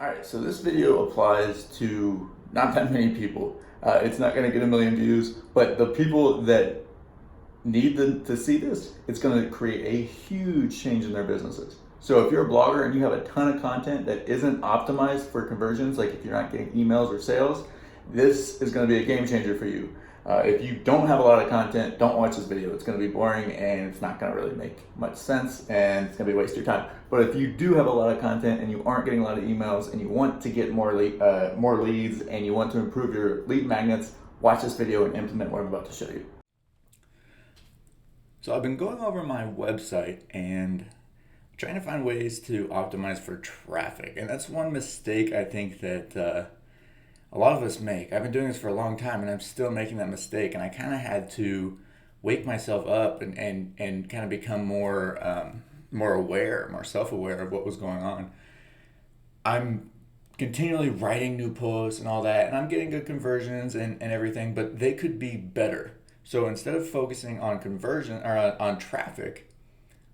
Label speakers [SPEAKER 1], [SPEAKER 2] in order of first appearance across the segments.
[SPEAKER 1] Alright, so this video applies to not that many people. It's not going to get a million views, but the people that need to see this, it's going to create a huge change in their businesses. So if you're a blogger and you have a ton of content that isn't optimized for conversions, like if you're not getting emails or sales, this is going to be a game changer for you. If you don't have a lot of content, don't watch this video. It's going to be boring and it's not going to really make much sense and it's going to be a waste of your time. But if you do have a lot of content and you aren't getting a lot of emails and you want to get more leads and you want to improve your lead magnets, watch this video and implement what I'm about to show you. So I've been going over my website and trying to find ways to optimize for traffic. And that's one mistake I think that a lot of us make. I've been doing this for a long time and I'm still making that mistake, and I kind of had to wake myself up and kind of become more aware, more self-aware of what was going on. I'm continually writing new posts and all that, and I'm getting good conversions and everything, but they could be better. So instead of focusing on conversion or on traffic,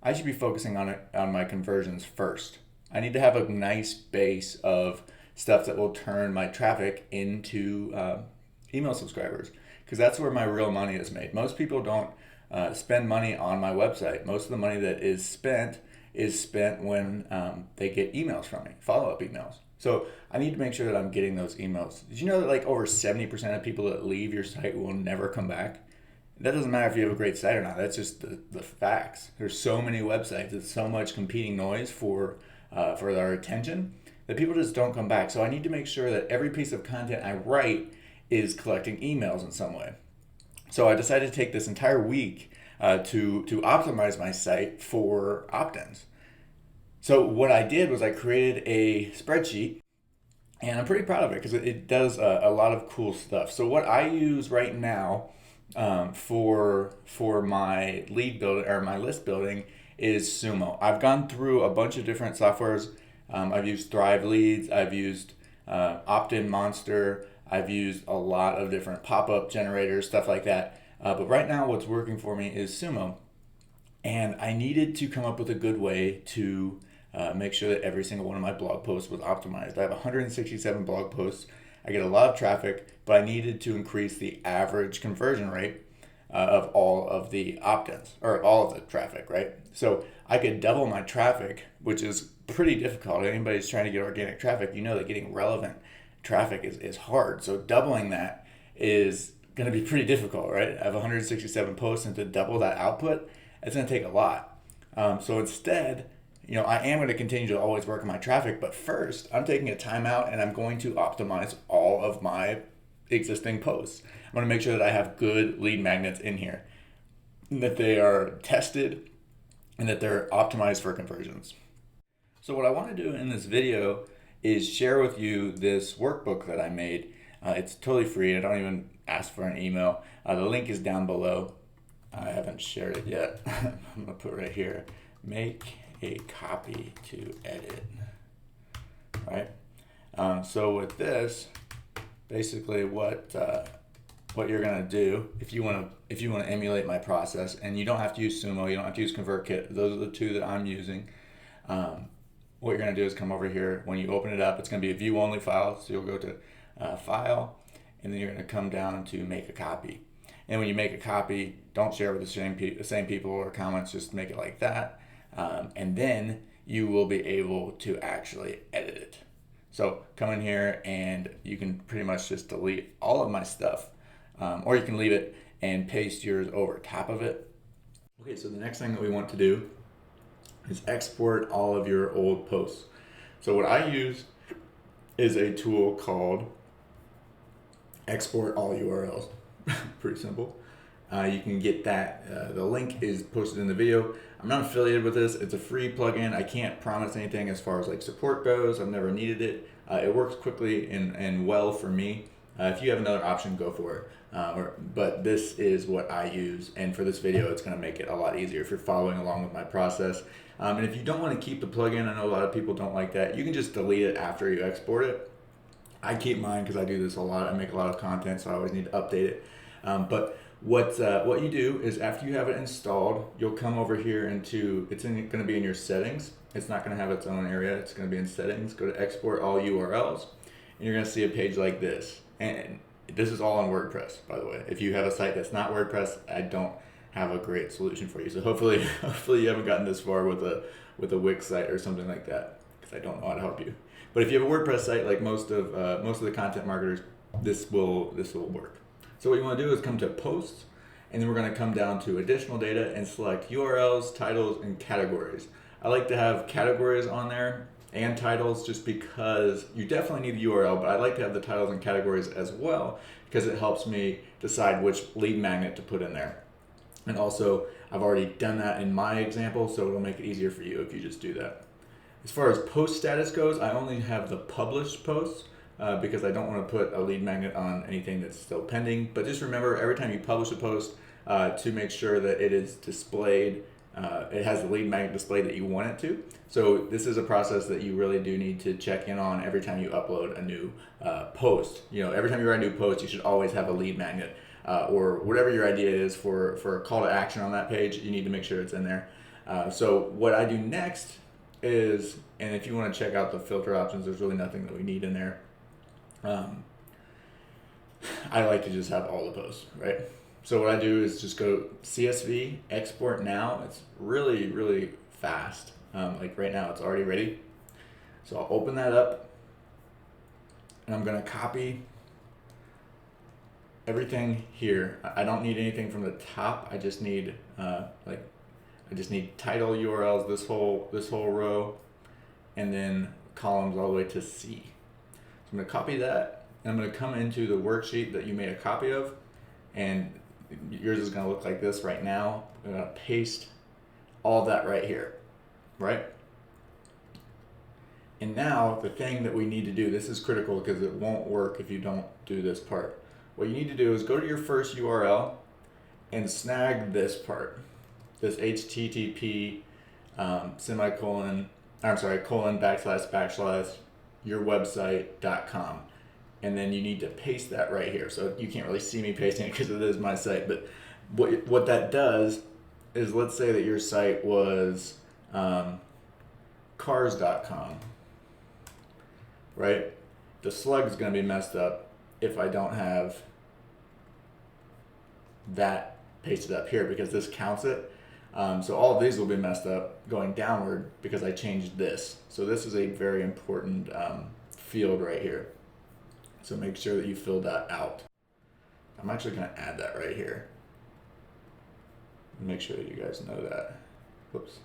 [SPEAKER 1] I should be focusing on my conversions first. I need to have a nice base of stuff that will turn my traffic into email subscribers, because that's where my real money is made. Most people don't spend money on my website. Most of the money that is spent when they get emails from me, follow-up emails. So I need to make sure that I'm getting those emails. Did you know that like over 70% of people that leave your site will never come back? That doesn't matter if you have a great site or not. That's just the facts. There's so many websites. It's so much competing noise for our attention that people just don't come back. So I need to make sure that every piece of content I write is collecting emails in some way. So I decided to take this entire week to optimize my site for opt-ins. So what I did was I created a spreadsheet, and I'm pretty proud of it because it does a lot of cool stuff. So what I use right now for my lead building or my list building is Sumo. I've gone through a bunch of different softwares. I've used Thrive Leads, I've used Opt-in Monster, I've used a lot of different pop-up generators, stuff like that. But right now what's working for me is Sumo. And I needed to come up with a good way to make sure that every single one of my blog posts was optimized. I have 167 blog posts. I get a lot of traffic, but I needed to increase the average conversion rate of all of the opt-ins, or all of the traffic, right? So I could double my traffic, which is pretty difficult. Anybody who's trying to get organic traffic, you know that getting relevant traffic is hard. So doubling that is going to be pretty difficult, right? I have 167 posts, and to double that output, it's going to take a lot. So instead, I am going to continue to always work on my traffic, but first I'm taking a timeout and I'm going to optimize all of my existing posts. I'm going to make sure that I have good lead magnets in here, that they are tested, and that they're optimized for conversions. So what I want to do in this video is share with you this workbook that I made. It's totally free. I don't even ask for an email. The link is down below. I haven't shared it yet. I'm going to put right here, make a copy to edit, right? So with this, basically what you're gonna do, if you want to emulate my process, and you don't have to use Sumo, you don't have to use ConvertKit, those are the two that I'm using. What you're gonna do is come over here. When you open it up, it's gonna be a view only file, so you'll go to file, and then you're gonna come down to make a copy. And when you make a copy, don't share with the same people or comments, just make it like that. And then you will be able to actually edit it. So come in here and you can pretty much just delete all of my stuff, or you can leave it and paste yours over top of it. Okay, so the next thing that we want to do is export all of your old posts. So what I use is a tool called Export All URLs. Pretty simple. You can get that. The link is posted in the video. I'm not affiliated with this. It's a free plugin. I can't promise anything as far as like support goes. I've never needed it. It works quickly and well for me. If you have another option, go for it. But this is what I use. And for this video, it's going to make it a lot easier if you're following along with my process. And if you don't want to keep the plugin, I know a lot of people don't like that. You can just delete it after you export it. I keep mine because I do this a lot. I make a lot of content, so I always need to update it. But what you do is after you have it installed, you'll come over here into, it's going to be in your settings, It's not going to have its own area. It's going to be in settings. Go to export all URLs, and you're going to see a page like this. And this is all on WordPress, by the way. If you have a site that's not WordPress, I don't have a great solution for you. So hopefully you haven't gotten this far with a Wix site or something like that, because I don't know how to help you. But if you have a WordPress site, like most of the content marketers, this will work. So what you want to do is come to posts, and then we're going to come down to additional data and select URLs, titles, and categories. I like to have categories on there and titles just because you definitely need the URL, but I like to have the titles and categories as well because it helps me decide which lead magnet to put in there. And also, I've already done that in my example, so it'll make it easier for you if you just do that. As far as post status goes, I only have the published posts because I don't want to put a lead magnet on anything that's still pending. But just remember, every time you publish a post, to make sure that it is displayed, it has the lead magnet displayed that you want it to. So this is a process that you really do need to check in on every time you upload a new post. Every time you write a new post, you should always have a lead magnet or whatever your idea is for a call to action on that page. You need to make sure it's in there. So what I do next is, and if you want to check out the filter options, there's really nothing that we need in there. I like to just have all the posts, right? So what I do is just go CSV, export now. It's really, really fast. Like right now, it's already ready. So I'll open that up, and I'm gonna copy everything here. I don't need anything from the top. I just need title URLs, this whole row, and then columns all the way to C. So I'm gonna copy that, and I'm gonna come into the worksheet that you made a copy of, and yours is gonna look like this right now. I'm gonna paste all that right here, right? And now the thing that we need to do, this is critical because it won't work if you don't do this part. What you need to do is go to your first URL and snag this part, this HTTP colon / yourwebsite.com. And then you need to paste that right here. So you can't really see me pasting it because it is my site, but what that does is, let's say that your site was cars.com, right? The slug is going to be messed up if I don't have that pasted up here because this counts it. So all of these will be messed up going downward because I changed this. So this is a very important field right here. So make sure that you fill that out. I'm actually going to add that right here. Make sure that you guys know that. Whoops.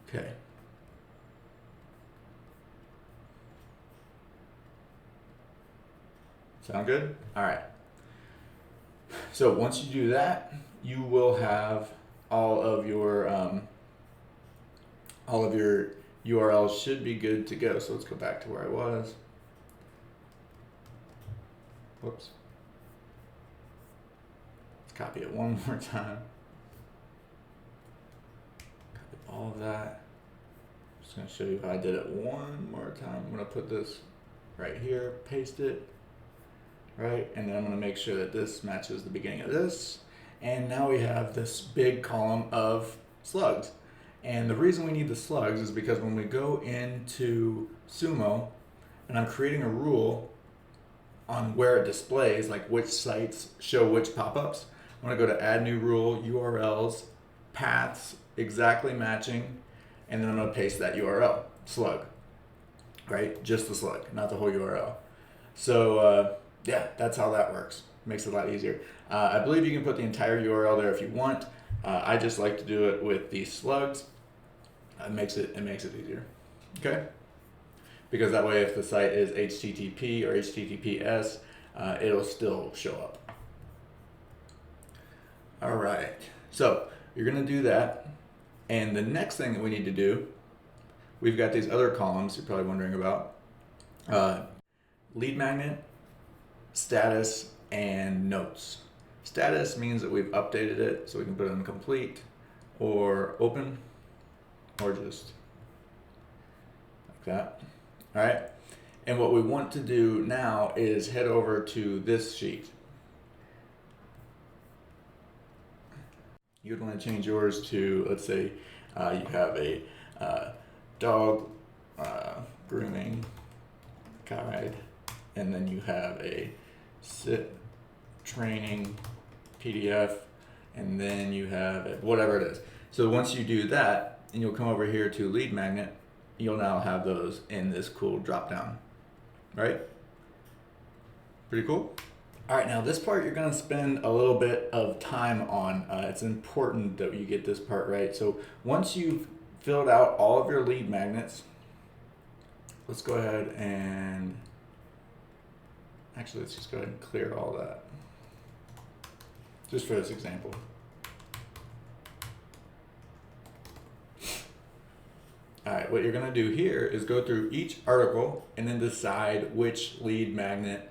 [SPEAKER 1] Okay. Sound good? All right. So once you do that, you will have all of your URLs should be good to go. So let's go back to where I was. Whoops. Let's copy it one more time. Copy all of that. I'm just going to show you how I did it one more time. I'm going to put this right here, paste it. Right, and then I'm going to make sure that this matches the beginning of this, and now we have this big column of slugs. And the reason we need the slugs is because when we go into Sumo and I'm creating a rule on where it displays, like which sites show which pop-ups, I'm going to go to add new rule, URLs, paths exactly matching, and then I'm going to paste that URL, slug, right? Just the slug, not the whole URL. So yeah, that's how that works. Makes it a lot easier. I believe you can put the entire URL there if you want. I just like to do it with these slugs. It makes it easier. Okay? Because that way, if the site is HTTP or HTTPS, it'll still show up. All right. So you're gonna do that, and the next thing that we need to do, we've got these other columns you're probably wondering about: lead magnet, status, and notes. Status means that we've updated it, so we can put it in complete, or open, or just like that. All right. And what we want to do now is head over to this sheet. You'd want to change yours to, let's say, you have a dog grooming guide, and then you have a sit training PDF, and then you have whatever it is. So once you do that, and you'll come over here to lead magnet, you'll now have those in this cool drop down, right? Pretty cool. All right, now this part you're gonna spend a little bit of time on. It's important that you get this part right. So once you've filled out all of your lead magnets, let's go ahead and, actually let's just go ahead and clear all that, just for this example. All right, what you're gonna do here is go through each article and then decide which lead magnet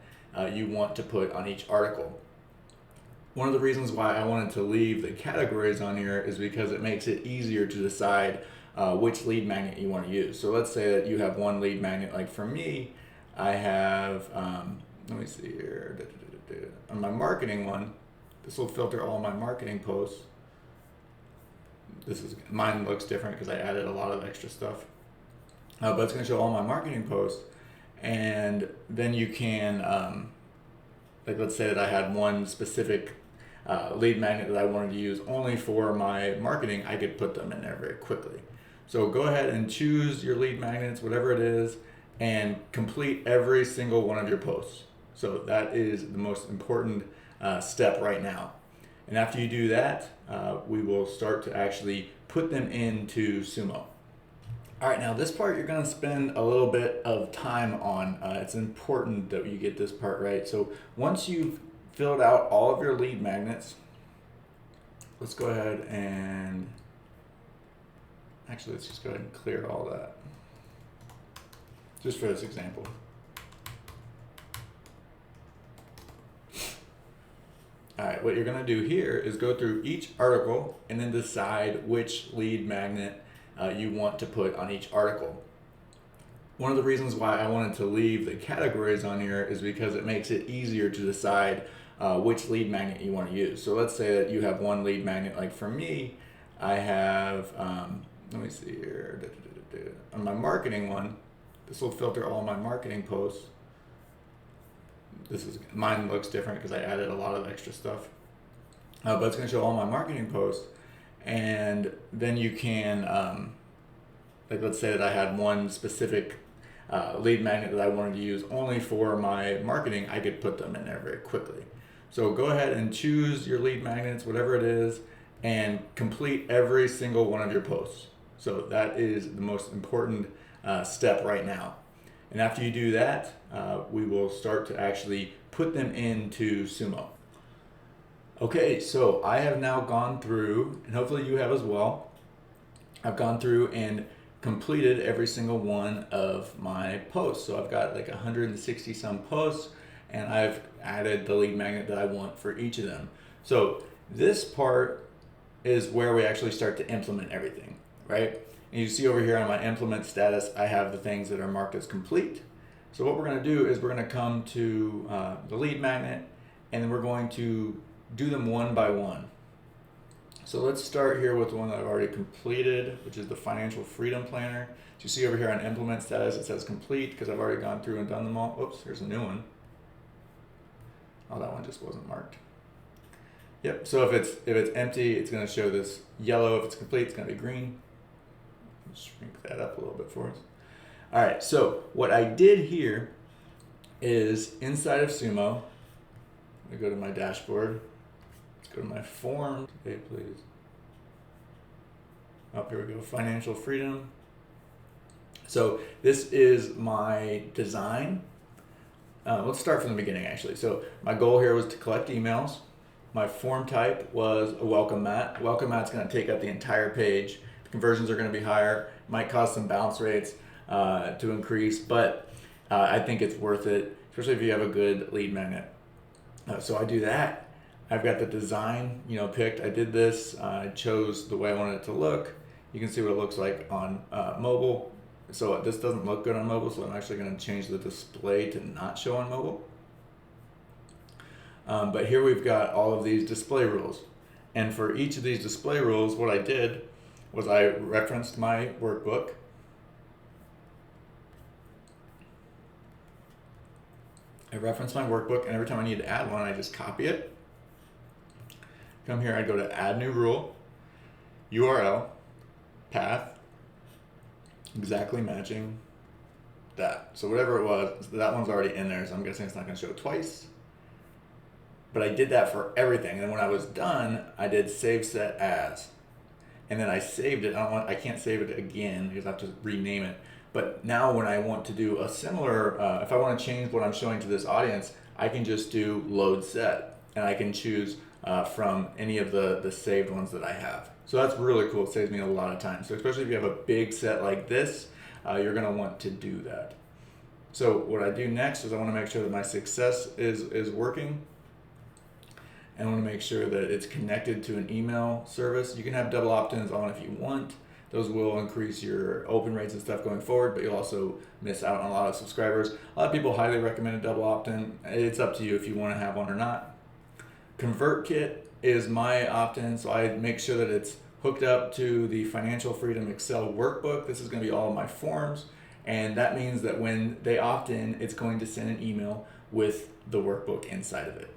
[SPEAKER 1] you want to put on each article. One of the reasons why I wanted to leave the categories on here is because it makes it easier to decide which lead magnet you want to use. So let's say that you have one lead magnet. Like for me, I have, let me see here, on my marketing one, this will filter all my marketing posts. Mine looks different because I added a lot of extra stuff, but it's going to show all my marketing posts. And then you can, like let's say that I had one specific lead magnet that I wanted to use only for my marketing, I could put them in there very quickly. So go ahead and choose your lead magnets, whatever it is, and complete every single one of your posts. So that is the most important step right now. And after you do that, we will start to actually put them into Sumo. All right, now this part you're gonna spend a little bit of time on. It's important that you get this part right. So once you've filled out all of your lead magnets, let's go ahead and, actually let's just go ahead and clear all that, just for this example. All right, what you're gonna do here is go through each article and then decide which lead magnet you want to put on each article. One of the reasons why I wanted to leave the categories on here is because it makes it easier to decide which lead magnet you want to use. So let's say that you have one lead magnet. Like for me, I have, let me see here, on my marketing one, this will filter all my marketing posts. Mine looks different because I added a lot of extra stuff, but it's going to show all my marketing posts. And then you can, like let's say that I had one specific lead magnet that I wanted to use only for my marketing, I could put them in there very quickly. So go ahead and choose your lead magnets, whatever it is, and complete every single one of your posts. So that is the most important step right now. And after you do that, we will start to actually put them into Sumo. Okay, so I have now gone through, and hopefully you have as well, I've gone through and completed every single one of my posts. So I've got like 160 some posts, and I've added the lead magnet that I want for each of them. So this part is where we actually start to implement everything, right? And you see over here on my implement status, I have the things that are marked as complete. So what we're gonna do is we're gonna come to the lead magnet, and then we're going to do them one by one. So let's start here with the one that I've already completed, which is the Financial Freedom Planner. So you see over here on implement status, it says complete because I've already gone through and done them all. Oops, here's a new one. Oh, that one just wasn't marked. Yep, so if it's empty, it's gonna show this yellow. If it's complete, it's gonna be green. Shrink that up a little bit for us. All right, so what I did here is inside of Sumo, I'm gonna go to my dashboard. Let's go to my form. Okay, please. Oh, here we go, financial freedom. So this is my design. Let's start from the beginning actually. So my goal here was to collect emails. My form type was a welcome mat. Welcome mat's gonna take up the entire page. The conversions are gonna be higher. Might cause some bounce rates to increase, but I think it's worth it, especially if you have a good lead magnet. So I do that. I've got the design, picked. I did this. I chose the way I wanted it to look. You can see what it looks like on mobile. So this doesn't look good on mobile, so I'm actually going to change the display to not show on mobile. But here we've got all of these display rules. And for each of these display rules, what I did was I referenced my workbook. And every time I need to add one, I just copy it. Come here, I go to add new rule, URL, path, exactly matching that. So whatever it was, that one's already in there, so I'm guessing it's not going to show twice. But I did that for everything, and when I was done, I did save set as, and then I saved it. I can't save it again because I have to rename it. But now when I want to do a similar, if I want to change what I'm showing to this audience, I can just do load set, and I can choose from any of the saved ones that I have. So that's really cool. It saves me a lot of time. So especially if you have a big set like this, you're going to want to do that. So what I do next is I want to make sure that my success is working. And I want to make sure that it's connected to an email service. You can have double opt-ins on if you want. Those will increase your open rates and stuff going forward, but you'll also miss out on a lot of subscribers. A lot of people highly recommend a double opt-in. It's up to you if you want to have one or not. ConvertKit is my opt-in, so I make sure that it's hooked up to the Financial Freedom Excel workbook. This is going to be all of my forms, and that means that when they opt in, it's going to send an email with the workbook inside of it.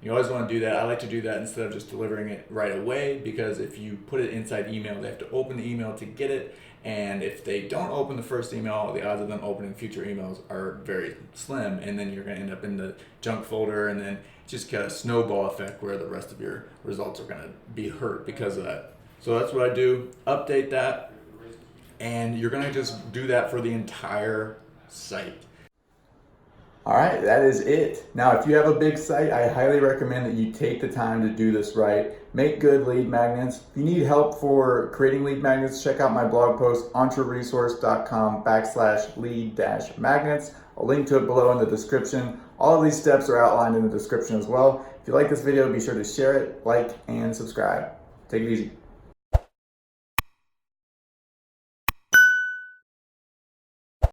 [SPEAKER 1] You always want to do that. I like to do that instead of just delivering it right away, because if you put it inside email, they have to open the email to get it. And if they don't open the first email, the odds of them opening future emails are very slim. And then you're going to end up in the junk folder, and then just get a snowball effect where the rest of your results are going to be hurt because of that. So that's what I do. Update that. And you're going to just do that for the entire site. All right, that is it. Now, if you have a big site, I highly recommend that you take the time to do this right. Make good lead magnets. If you need help for creating lead magnets, check out my blog post, entreresource.com/lead-magnets. I'll link to it below in the description. All of these steps are outlined in the description as well. If you like this video, be sure to share it, like, and subscribe. Take it easy.